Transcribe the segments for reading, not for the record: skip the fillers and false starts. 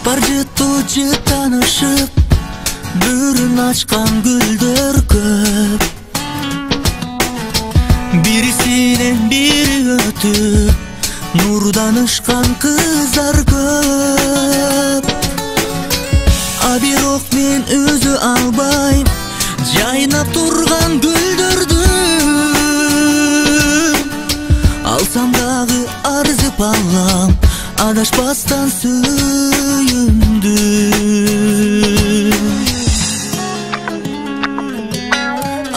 Бар жыт танышып, бүрін açқан гүлдер көп. Бірісінен бірі өтіп, нұрдан ұшқан қыздар көп. Бирок мен өзі албайм жайнап тұрған гүлдерді. Алсам дағы арзып алам, адашпастан сүйімді.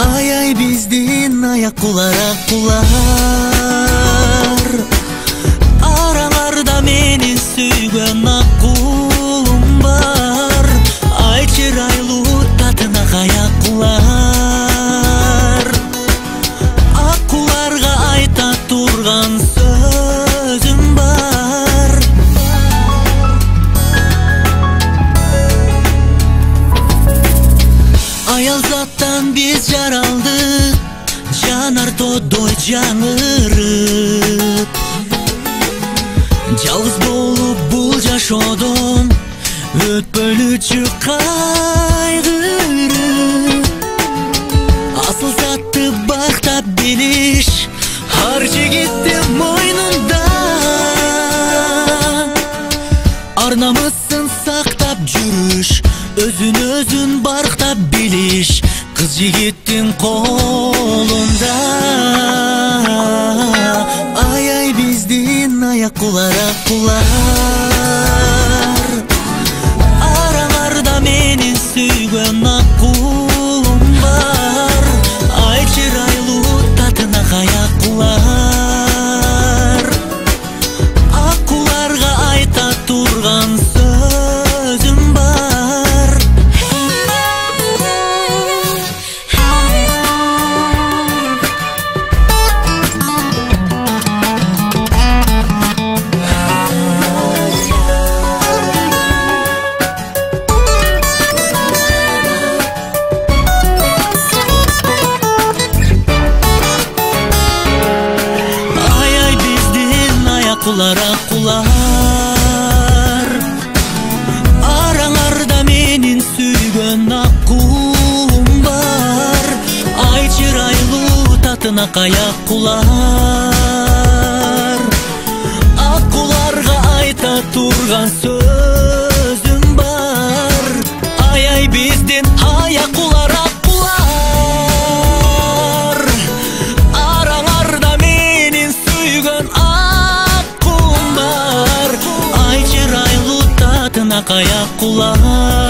Ай-ай биздин аяққулар аққулар, араңарда менин сүйгөн аққулум бар. Ай чырайлуу татына аяққулар, аққуларга айта турган сөзүм бар. Аял заттан биз жаралдык, жанар тодой жаңырып. Жалгыз болуп бул жашоодон өтпөлүчү кайгырып. Асыл затты бактап билиш ар жигиттин мойнунда. Ар намысын сактап жүрүш, өзүн өзүн барктап билиш кыз жигиттин колунда. Ай-ай биздин аяққулар аққулар, араңарда менин сүйгөн аққулум бар. Ай чырайлуу татына аяққулар, аққуларга айта турган сөзүм бар. Аққулар, араңарда менин сүйгөн аққулум бар. Ай чырайлуу татына аяққулар, аққуларга айта турган сөзүм бар. Ай-ай биздин аяққулар аққулар, араңарда менин сүйгөн аяққулар.